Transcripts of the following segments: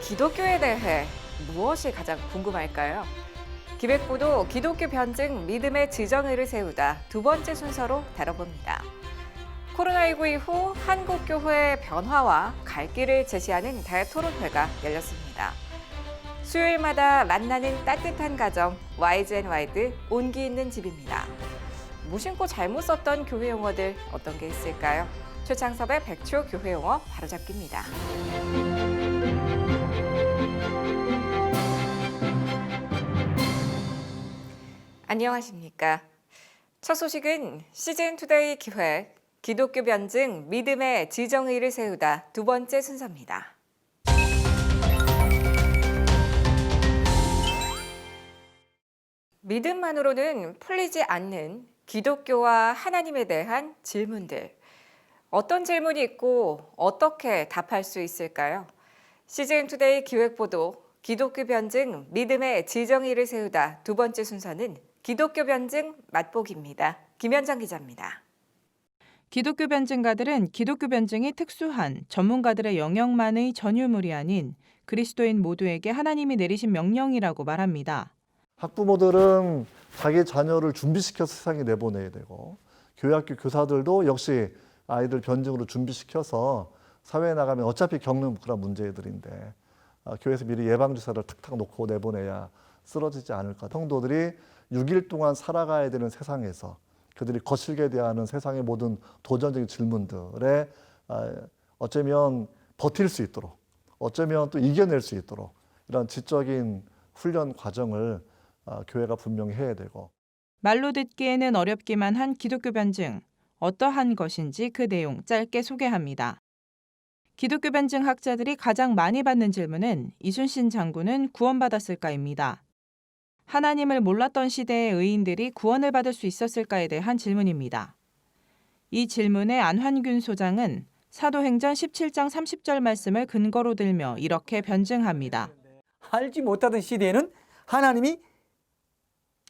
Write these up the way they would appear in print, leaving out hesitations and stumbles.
기독교에 대해 무엇이 가장 궁금할까요? 기획보도 기독교 변증 믿음의 지정의를 세우다 두 번째 순서로 다뤄봅니다. 코로나19 이후 한국교회의 변화와 갈 길을 제시하는 대토론회가 열렸습니다. 수요일마다 만나는 따뜻한 가정, YGN 온기 있는 집입니다. 무심코 잘못 썼던 교회 용어들 어떤 게 있을까요? 최창섭의 백초 교회 용어 바로잡기입니다. 안녕하십니까. 첫 소식은 시즌투데이 기획 기독교 변증 믿음의 지정의를 세우다 두 번째 순서입니다. 믿음만으로는 풀리지 않는 기독교와 하나님에 대한 질문들. 어떤 질문이 있고 어떻게 답할 수 있을까요? 시즌투데이 기획보도 기독교 변증 믿음의 지정의를 세우다 두 번째 순서는 기독교 변증 맛보기입니다. 김현정 기자입니다. 기독교 변증가들은 기독교 변증이 특수한 전문가들의 영역만의 전유물이 아닌 그리스도인 모두에게 하나님이 내리신 명령이라고 말합니다. 학부모들은 자기 자녀를 준비시켜서 세상에 내보내야 되고 교회학교 교사들도 역시 아이들 변증으로 준비시켜서 사회에 나가면 어차피 겪는 그런 문제들인데 교회에서 미리 예방주사를 탁탁 놓고 내보내야 쓰러지지 않을까. 성도들이 6일 동안 살아가야 되는 세상에서 그들이 거칠게 대하는 세상의 모든 도전적인 질문들에 어쩌면 버틸 수 있도록 어쩌면 또 이겨낼 수 있도록 이런 지적인 훈련 과정을 교회가 분명히 해야 되고. 말로 듣기에는 어렵기만 한 기독교 변증. 어떠한 것인지 그 내용 짧게 소개합니다. 기독교 변증 학자들이 가장 많이 받는 질문은 이순신 장군은 구원받았을까입니다. 하나님을 몰랐던 시대의 의인들이 구원을 받을 수 있었을까에 대한 질문입니다. 이 질문에 안환균 소장은 사도행전 17장 30절 말씀을 근거로 들며 이렇게 변증합니다. 알지 못하던 시대에는 하나님이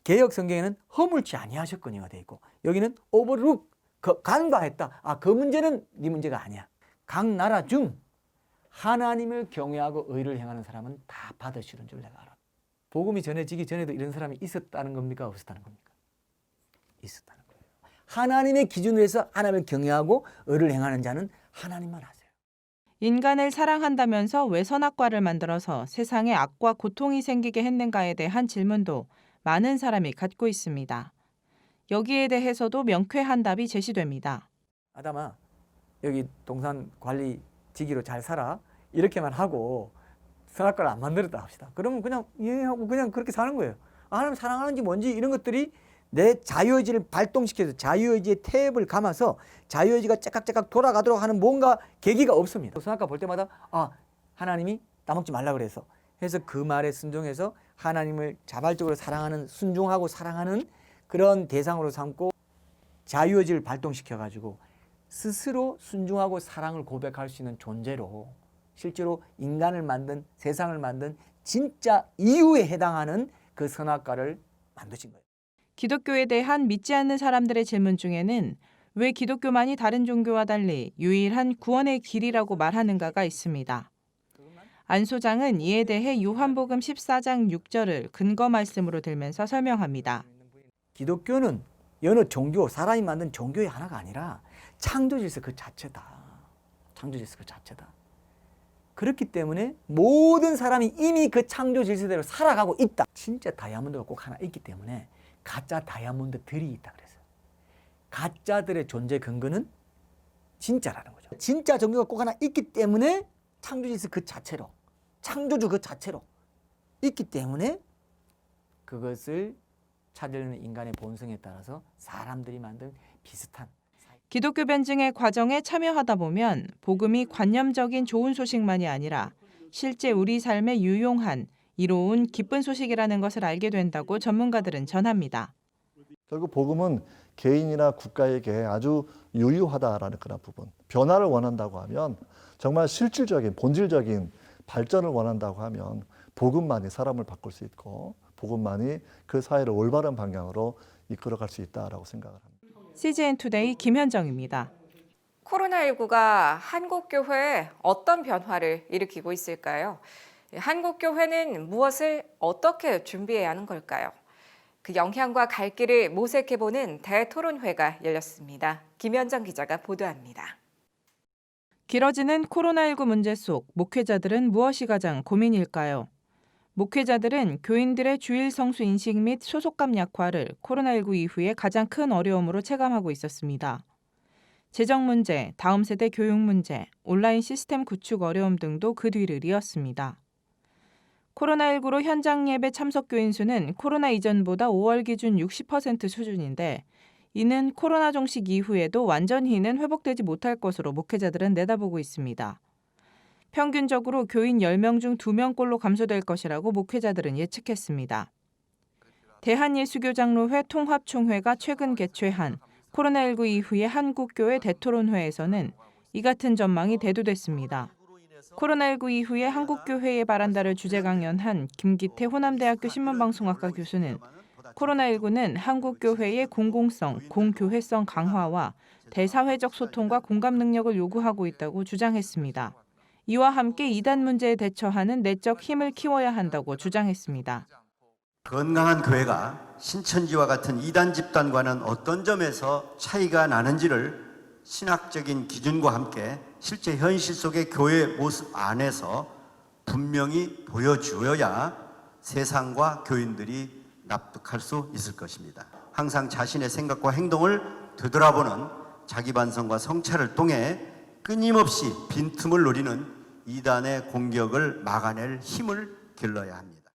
개역 성경에는 허물지 아니하셨거니와 돼 있고 여기는 오버룩 간과했다. 그 문제는 네 문제가 아니야. 각 나라 중 하나님을 경외하고 의를 행하는 사람은 다 받으시는 줄 내가 알아. 복음이 전해지기 전에도 이런 사람이 있었다는 겁니까? 없었다는 겁니까? 있었다는 거예요. 하나님의 기준으로 해서 하나님을 경외하고 의를 행하는 자는 하나님만 아세요. 인간을 사랑한다면서 왜 선악과를 만들어서 세상에 악과 고통이 생기게 했는가에 대한 질문도 많은 사람이 갖고 있습니다. 여기에 대해서도 명쾌한 답이 제시됩니다. 아담아, 여기 동산 관리지기로 잘 살아. 이렇게만 하고 선악과를 안 만들었다 합시다. 그러면 그냥 이해하고 그냥 그렇게 사는 거예요. 하나님 사랑하는지 뭔지 이런 것들이 내 자유의지를 발동시켜서 자유의지의 탭을 감아서 자유의지가 째깍째깍 돌아가도록 하는 뭔가 계기가 없습니다. 선악과 볼 때마다 하나님이 따먹지 말라 그래서 해서 그 말에 순종해서 하나님을 자발적으로 사랑하는 순종하고 사랑하는 그런 대상으로 삼고 자유의지를 발동시켜가지고 스스로 순종하고 사랑을 고백할 수 있는 존재로 실제로 인간을 만든 세상을 만든 진짜 이유에 해당하는 그 선악과를 만드신 거예요. 기독교에 대한 믿지 않는 사람들의 질문 중에는 왜 기독교만이 다른 종교와 달리 유일한 구원의 길이라고 말하는가가 있습니다. 안 소장은 이에 대해 요한복음 14장 6절을 근거 말씀으로 들면서 설명합니다. 기독교는 여느 종교, 사람이 만든 종교의 하나가 아니라 창조 질서 그 자체다. 창조 질서 그 자체다. 그렇기 때문에 모든 사람이 이미 그 창조 질서대로 살아가고 있다. 진짜 다이아몬드가 꼭 하나 있기 때문에 가짜 다이아몬드들이 있다 그랬어요. 가짜들의 존재 근거는 진짜라는 거죠. 진짜 종교가 꼭 하나 있기 때문에 창조 질서 그 자체로, 창조주 그 자체로 있기 때문에 그것을 찾으려는 인간의 본성에 따라서 사람들이 만든 비슷한 기독교 변증의 과정에 참여하다 보면 복음이 관념적인 좋은 소식만이 아니라 실제 우리 삶에 유용한 이로운 기쁜 소식이라는 것을 알게 된다고 전문가들은 전합니다. 결국 복음은 개인이나 국가에게 아주 유효하다라는 그런 부분. 변화를 원한다고 하면 정말 실질적인 본질적인 발전을 원한다고 하면 복음만이 사람을 바꿀 수 있고 복음만이 그 사회를 올바른 방향으로 이끌어갈 수 있다라고 생각을 합니다. CGN투데이 김현정입니다. 코로나19가 한국 교회에 어떤 변화를 일으키고 있을까요? 한국교회는 무엇을 어떻게 준비해야 하는 걸까요? 그 영향과 갈 길을 모색해보는 대토론회가 열렸습니다. 김현정 기자가 보도합니다. 길어지는 코로나19 문제 속 목회자들은 무엇이 가장 고민일까요? 목회자들은 교인들의 주일 성수 인식 및 소속감 약화를 코로나19 이후에 가장 큰 어려움으로 체감하고 있었습니다. 재정 문제, 다음 세대 교육 문제, 온라인 시스템 구축 어려움 등도 그 뒤를 이었습니다. 코로나19로 현장 예배 참석 교인 수는 코로나 이전보다 5월 기준 60% 수준인데 이는 코로나 종식 이후에도 완전히는 회복되지 못할 것으로 목회자들은 내다보고 있습니다. 평균적으로 교인 10명 중 2명꼴로 감소될 것이라고 목회자들은 예측했습니다. 대한예수교장로회 통합총회가 최근 개최한 코로나19 이후의 한국교회 대토론회에서는 이 같은 전망이 대두됐습니다. 코로나19 이후에 한국교회에 바란다를 주제 강연한 김기태 호남대학교 신문방송학과 교수는 코로나19는 한국교회의 공공성, 공교회성 강화와 대사회적 소통과 공감 능력을 요구하고 있다고 주장했습니다. 이와 함께 이단 문제에 대처하는 내적 힘을 키워야 한다고 주장했습니다. 건강한 교회가 신천지와 같은 이단 집단과는 어떤 점에서 차이가 나는지를 신학적인 기준과 함께 실제 현실 속의 교회 모습 안에서 분명히 보여주어야 세상과 교인들이 납득할 수 있을 것입니다. 항상 자신의 생각과 행동을 되돌아보는 자기 반성과 성찰을 통해 끊임없이 빈틈을 노리는 이단의 공격을 막아낼 힘을 길러야 합니다.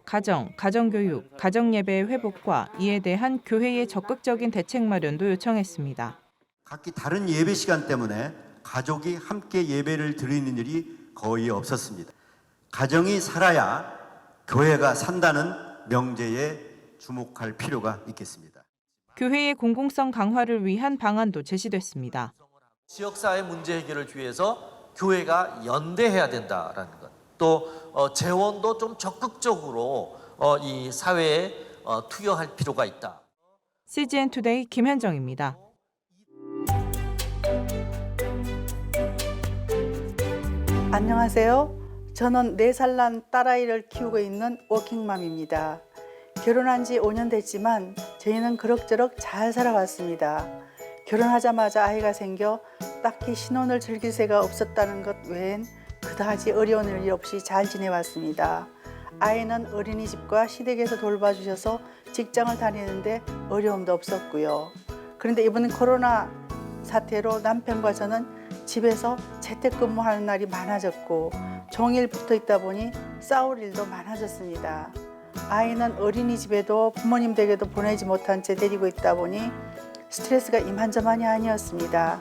가정, 가정교육, 가정예배의 회복과 이에 대한 교회의 적극적인 대책 마련도 요청했습니다. 각기 다른 예배 시간 때문에 가족이 함께 예배를 드리는 일이 거의 없었습니다. 가정이 살아야 교회가 산다는 명제에 주목할 필요가 있겠습니다. 교회의 공공성 강화를 위한 방안도 제시됐습니다. 지역사회 문제 해결을 위해서 교회가 연대해야 된다라는 것. 또 재원도 좀 적극적으로 이 사회에 투여할 필요가 있다. CGN 투데이 김현정입니다. 안녕하세요. 저는 4살 난 딸아이를 키우고 있는 워킹맘입니다. 결혼한 지 5년 됐지만 저희는 그럭저럭 잘 살아왔습니다. 결혼하자마자 아이가 생겨 딱히 신혼을 즐길 새가 없었다는 것 외엔 그다지 어려운 일 없이 잘 지내왔습니다. 아이는 어린이집과 시댁에서 돌봐주셔서 직장을 다니는데 어려움도 없었고요. 그런데 이번 코로나 사태로 남편과 저는 집에서 재택근무하는 날이 많아졌고 종일 붙어 있다 보니 싸울 일도 많아졌습니다. 아이는 어린이집에도 부모님 댁에도 보내지 못한 채 데리고 있다 보니 스트레스가 이만저만이 아니었습니다.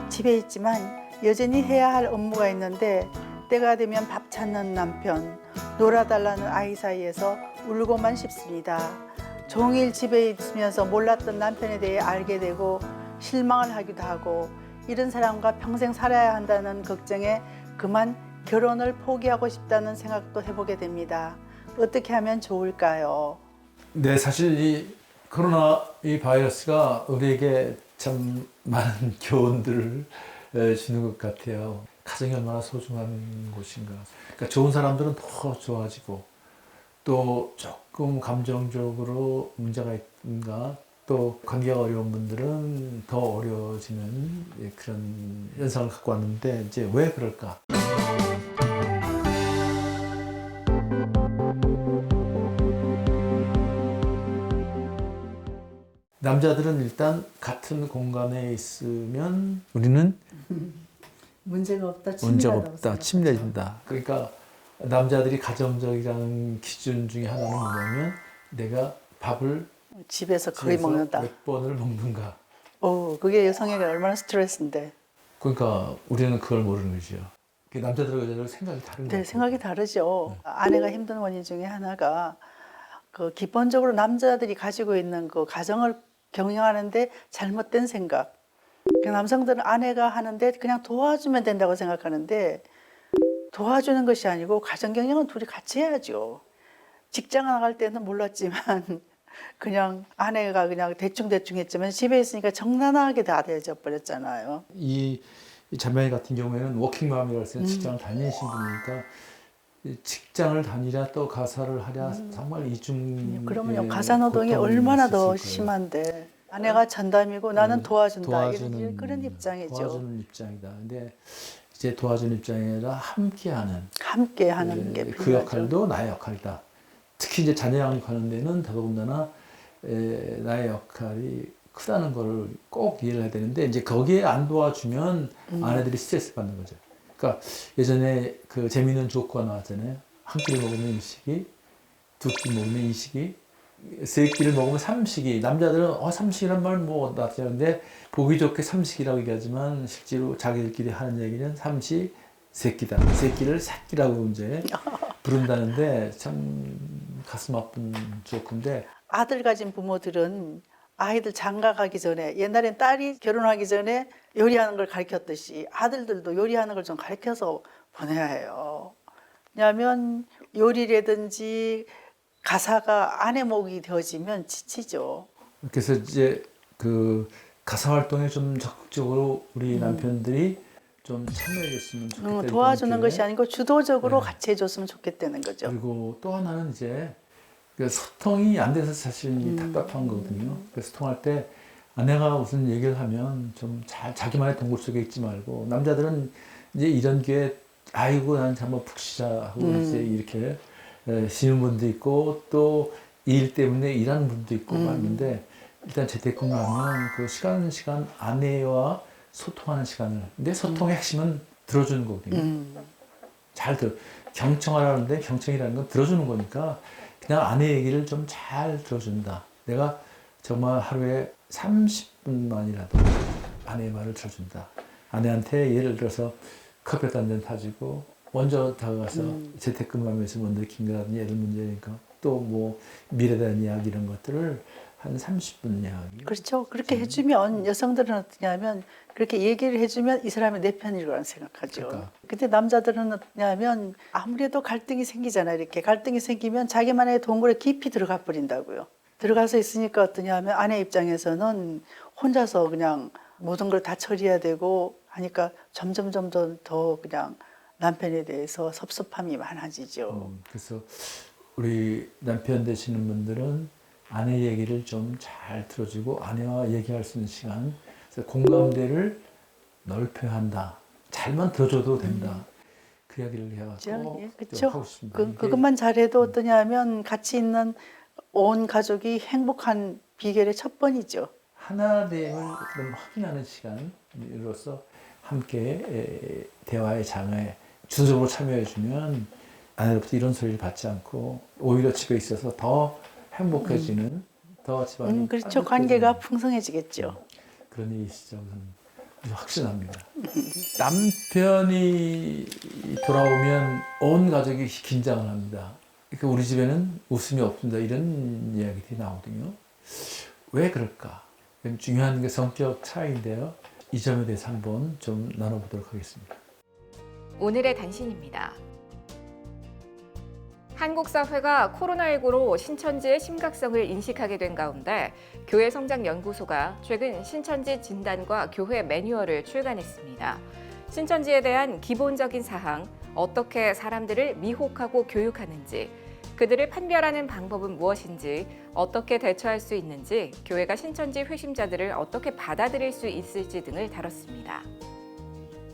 집에 있지만 여전히 해야 할 업무가 있는데 때가 되면 밥 찾는 남편, 놀아달라는 아이 사이에서 울고만 싶습니다. 종일 집에 있으면서 몰랐던 남편에 대해 알게 되고 실망을 하기도 하고 이런 사람과 평생 살아야 한다는 걱정에 그만 결혼을 포기하고 싶다는 생각도 해보게 됩니다. 어떻게 하면 좋을까요? 네, 사실 이 코로나 이 바이러스가 우리에게 참 많은 교훈들을 주는 것 같아요. 가정이 얼마나 소중한 곳인가. 그러니까 좋은 사람들은 더 좋아지고 또 조금 감정적으로 문제가 있든가 또 관계가 어려운 분들은 더 어려워지는 그런 현상을 갖고 왔는데 이제 왜 그럴까? 남자들은 일단 같은 공간에 있으면 우리는 문제가 없다, 문제가 없다, 침례진다. 그러니까 남자들이 가정적이라는 기준 중에 하나는 뭐냐면 내가 밥을 집에서 거의 먹는다. 몇 번을 먹는가. 그게 여성에게 얼마나 스트레스인데. 그러니까 우리는 그걸 모르는 거죠. 남자들과 여자들 생각이 다른 거예요. 네, 생각이 다르죠. 아내가 힘든 원인 중에 하나가 그 기본적으로 남자들이 가지고 있는 그 가정을 경영하는데 잘못된 생각. 남성들은 아내가 하는데 그냥 도와주면 된다고 생각하는데 도와주는 것이 아니고 가정 경영은 둘이 같이 해야죠. 직장 나갈 때는 몰랐지만 그냥 아내가 그냥 대충대충 했지만 집에 있으니까 정난하게 다 되어져 버렸잖아요. 이 자매 같은 경우에는 워킹맘이라고 해서 직장을 다니신 분이니까 직장을 다니랴 또 가사를 하랴 정말 이중. 그러면요, 가사노동이 얼마나 더 심한데 아내가 전담이고 나는 도와준다 도와주는 그런 입장이죠. 도와주는 입장이다. 근데 이제 도와주는 입장이 아니라 함께하는 게 그 필요하죠. 역할도 나의 역할이다. 특히 이제 자녀 양육하는 데는 더더군다나 나의 역할이 크다는 걸 꼭 이해를 해야 되는데 이제 거기에 안 도와주면 아내들이 스트레스 받는 거죠. 그러니까 예전에 그 재미있는 조커가 나왔잖아요. 한 끼를 먹으면 일식이, 두 끼 먹으면 이식이, 세 끼를 먹으면 삼식이. 남자들은 삼식이란 말 뭐 낫는데 보기 좋게 삼식이라고 얘기하지만 실제로 자기들끼리 하는 얘기는 삼식 세끼다. 세끼를 새끼라고 이제 부른다는데 참 가슴 아픈 조커인데. 아들 가진 부모들은 아이들 장가 가기 전에 옛날엔 딸이 결혼하기 전에 요리하는 걸 가르쳤듯이 아들들도 요리하는 걸 좀 가르쳐서 보내야 해요. 왜냐하면 요리라든지 가사가 아내 목이 되어지면 지치죠. 그래서 이제 그 가사 활동에 좀 적극적으로 우리 남편들이 좀 참여해줬으면 좋겠다. 도와주는 것이 아니고 주도적으로 네. 같이 해줬으면 좋겠다는 거죠. 그리고 또 하나는 이제 그 소통이 안 돼서 사실 답답한 거거든요. 그래서 소통할 때 아내가 무슨 얘기를 하면 좀 잘 자기만의 동굴 속에 있지 말고 남자들은 이제 이런 게 아이고 난 한번 푹 쉬자 하고 이제 이렇게 쉬는 분도 있고 또 일 때문에 일하는 분도 있고 많은데 일단 재택근무를 하면 그 시간 아내와 소통하는 시간을. 근데 소통의 핵심은 들어주는 거거든요. 잘 경청하라는데 경청이라는 건 들어주는 거니까 그냥 아내 얘기를 좀 잘 들어준다. 내가 정말 하루에 30분만이라도 아내의 말을 들어준다. 아내한테 예를 들어서 커피 한 잔 타주고 먼저 다가가서 재택근무하면서 뭐 느낀 거라든지 애들 문제니까 또 뭐 미래에 대한 이야기 이런 것들을 한 30분 이야기. 그렇죠. 그렇게 해주면 여성들은 어떠냐면 그렇게 얘기를 해주면 이 사람이 내 편이라고 생각하죠. 그러니까. 근데 남자들은 어떠냐면 아무래도 갈등이 생기잖아요. 이렇게 갈등이 생기면 자기만의 동굴에 깊이 들어가 버린다고요. 들어가서 있으니까 어떠냐면 아내 입장에서는 혼자서 그냥 모든 걸 다 처리해야 되고 하니까 점점 더 그냥 남편에 대해서 섭섭함이 많아지죠. 그래서 우리 남편 되시는 분들은 아내 얘기를 좀 잘 들어주고 아내와 얘기할 수 있는 시간, 그래서 공감대를 넓혀야 한다. 잘만 들어줘도 된다. 그 이야기를 해가지고 예, 그렇죠. 하고 싶습니다. 그것만 잘해도 어떠냐면 같이 있는 온 가족이 행복한 비결의 첫 번이죠. 하나됨을 좀 확인하는 시간으로서 함께 대화의 장에 주도적으로 참여해주면 아내로부터 이런 소리를 받지 않고 오히려 집에 있어서 더 행복해지는 더 집안이 그렇죠. 관계가 풍성해지겠죠. 그런 일이 있죠. 저는 아주 확신합니다. 남편이 돌아오면 온 가족이 긴장을 합니다. 그러니까 우리 집에는 웃음이 없습니다. 이런 이야기들이 나오거든요. 왜 그럴까? 중요한 게 성격 차이인데요. 이 점에 대해서 한번 좀 나눠보도록 하겠습니다. 오늘의 단신입니다. 한국 사회가 코로나19로 신천지의 심각성을 인식하게 된 가운데 교회성장연구소가 최근 신천지 진단과 교회 매뉴얼을 출간했습니다. 신천지에 대한 기본적인 사항, 어떻게 사람들을 미혹하고 교육하는지, 그들을 판별하는 방법은 무엇인지, 어떻게 대처할 수 있는지, 교회가 신천지 회심자들을 어떻게 받아들일 수 있을지 등을 다뤘습니다.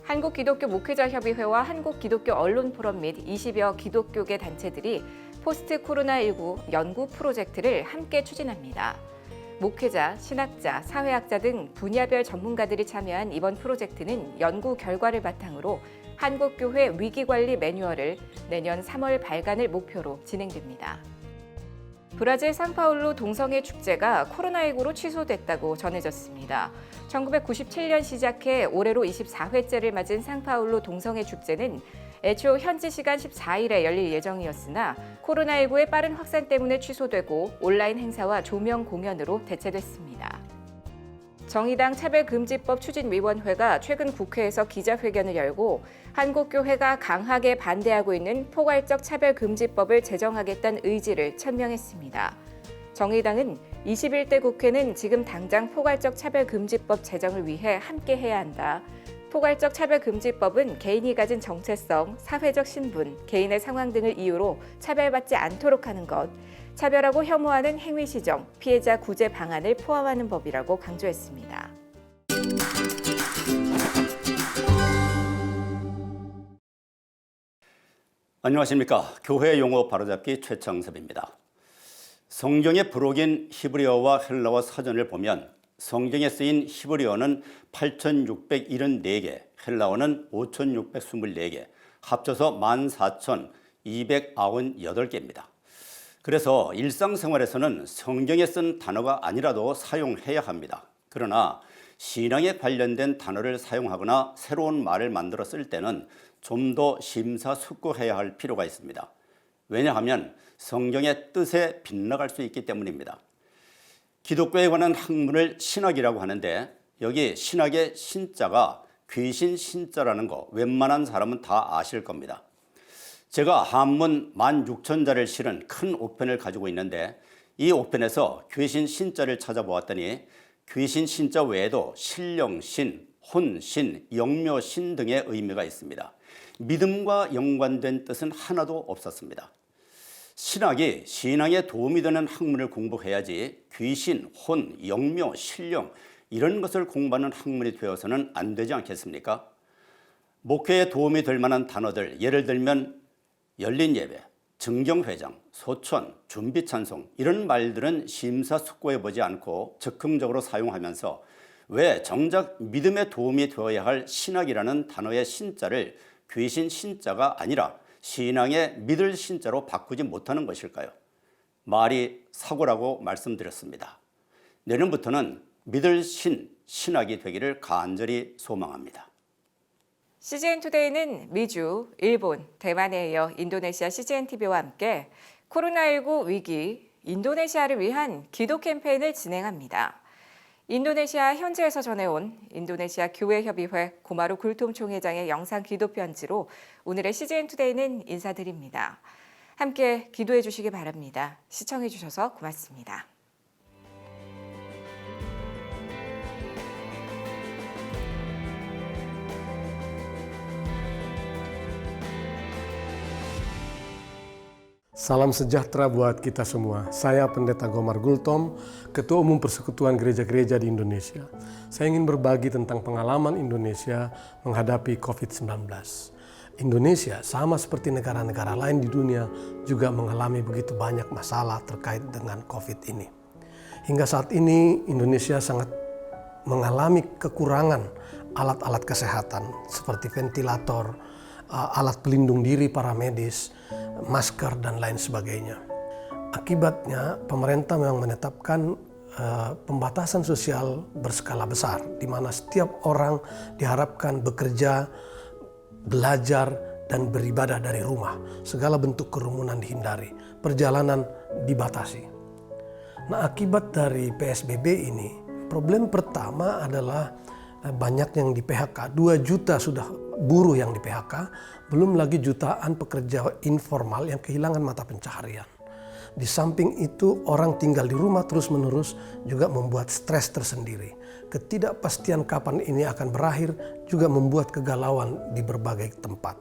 한국기독교목회자협의회와 한국기독교언론포럼 및 20여 기독교계 단체들이 포스트 코로나19 연구 프로젝트를 함께 추진합니다. 목회자, 신학자, 사회학자 등 분야별 전문가들이 참여한 이번 프로젝트는 연구 결과를 바탕으로 한국교회 위기관리 매뉴얼을 내년 3월 발간을 목표로 진행됩니다. 브라질 상파울루 동성애 축제가 코로나19로 취소됐다고 전해졌습니다. 1997년 시작해 올해로 24회째를 맞은 상파울루 동성애 축제는 애초 현지 시간 14일에 열릴 예정이었으나 코로나19의 빠른 확산 때문에 취소되고 온라인 행사와 조명 공연으로 대체됐습니다. 정의당 차별금지법 추진위원회가 최근 국회에서 기자회견을 열고 한국교회가 강하게 반대하고 있는 포괄적 차별금지법을 제정하겠다는 의지를 천명했습니다. 정의당은 21대 국회는 지금 당장 포괄적 차별금지법 제정을 위해 함께해야 한다. 포괄적 차별금지법은 개인이 가진 정체성, 사회적 신분, 개인의 상황 등을 이유로 차별받지 않도록 하는 것, 차별하고 혐오하는 행위 시정, 피해자 구제 방안을 포함하는 법이라고 강조했습니다. 안녕하십니까. 교회 용어 바로잡기 최창섭입니다. 성경의 부록인 히브리어와 헬라어 사전을 보면 성경에 쓰인 히브리어는 8,674개, 헬라어는 5,624개, 합쳐서 14,298개입니다. 그래서 일상생활에서는 성경에 쓴 단어가 아니라도 사용해야 합니다. 그러나 신앙에 관련된 단어를 사용하거나 새로운 말을 만들어 쓸 때는 좀 더 심사숙고해야 할 필요가 있습니다. 왜냐하면 성경의 뜻에 빗나갈 수 있기 때문입니다. 기독교에 관한 학문을 신학이라고 하는데 여기 신학의 신자가 귀신 신자라는 거 웬만한 사람은 다 아실 겁니다. 제가 한문 16,000자를 실은 큰 옥편을 가지고 있는데 이 옥편에서 귀신 신자를 찾아보았더니 귀신 신자 외에도 신령신, 혼신, 영묘신 등의 의미가 있습니다. 믿음과 연관된 뜻은 하나도 없었습니다. 신학이 신앙에 도움이 되는 학문을 공부해야지 귀신, 혼, 영묘, 신령 이런 것을 공부하는 학문이 되어서는 안 되지 않겠습니까? 목회에 도움이 될 만한 단어들, 예를 들면 열린 예배, 증경회장, 소천, 준비찬송 이런 말들은 심사숙고해보지 않고 적극적으로 사용하면서 왜 정작 믿음에 도움이 되어야 할 신학이라는 단어의 신자를 귀신 신자가 아니라 신앙의 믿을 신자로 바꾸지 못하는 것일까요? 말이 사고라고 말씀드렸습니다. 내년부터는 믿을 신학이 되기를 간절히 소망합니다. CGN투데이는 미주, 일본, 대만에 이어 인도네시아 CGNTV와 함께 코로나19 위기, 인도네시아를 위한 기도 캠페인을 진행합니다. 인도네시아 현지에서 전해온 인도네시아 교회협의회 고마루 굴통 총회장의 영상 기도 편지로 오늘의 CGN투데이는 인사드립니다. 함께 기도해 주시기 바랍니다. 시청해 주셔서 고맙습니다. Salam sejahtera buat kita semua. Saya Pendeta Gomar Gultom, Ketua Umum Persekutuan Gereja-Gereja di Indonesia. Saya ingin berbagi tentang pengalaman Indonesia menghadapi COVID-19. Indonesia sama seperti negara-negara lain di dunia juga mengalami begitu banyak masalah terkait dengan COVID ini. Hingga saat ini Indonesia sangat mengalami kekurangan alat-alat kesehatan seperti ventilator, alat pelindung diri para medis, masker dan lain sebagainya. Akibatnya pemerintah memang menetapkan pembatasan sosial berskala besar di mana setiap orang diharapkan bekerja, belajar dan beribadah dari rumah. Segala bentuk kerumunan dihindari, perjalanan dibatasi. Nah, akibat dari PSBB ini, problem pertama adalah banyak yang di PHK, 2 juta sudah buruh yang di PHK, belum lagi jutaan pekerja informal yang kehilangan mata pencaharian. Di samping itu orang tinggal di rumah terus-menerus juga membuat stres tersendiri. Ketidakpastian kapan ini akan berakhir juga membuat kegalauan di berbagai tempat.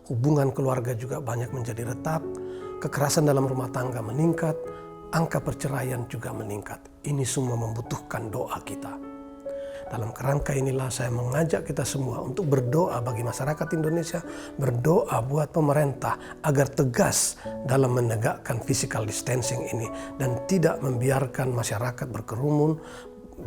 Hubungan keluarga juga banyak menjadi retak, kekerasan dalam rumah tangga meningkat, angka perceraian juga meningkat. Ini semua membutuhkan doa kita. Dalam kerangka inilah saya mengajak kita semua untuk berdoa bagi masyarakat Indonesia, berdoa buat pemerintah agar tegas dalam menegakkan physical distancing ini dan tidak membiarkan masyarakat berkerumun,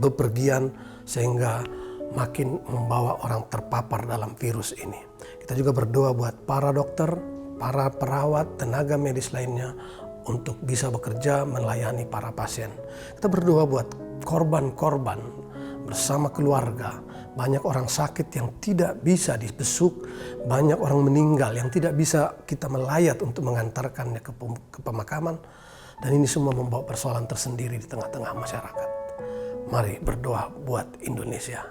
bepergian sehingga makin membawa orang terpapar dalam virus ini. Kita juga berdoa buat para dokter, para perawat, tenaga medis lainnya untuk bisa bekerja melayani para pasien. Kita berdoa buat korban-korban bersama keluarga. Banyak orang sakit yang tidak bisa dibesuk, banyak orang meninggal yang tidak bisa kita melayat untuk mengantarkannya ke pemakaman, dan ini semua membawa persoalan tersendiri di tengah-tengah masyarakat. Mari berdoa buat Indonesia.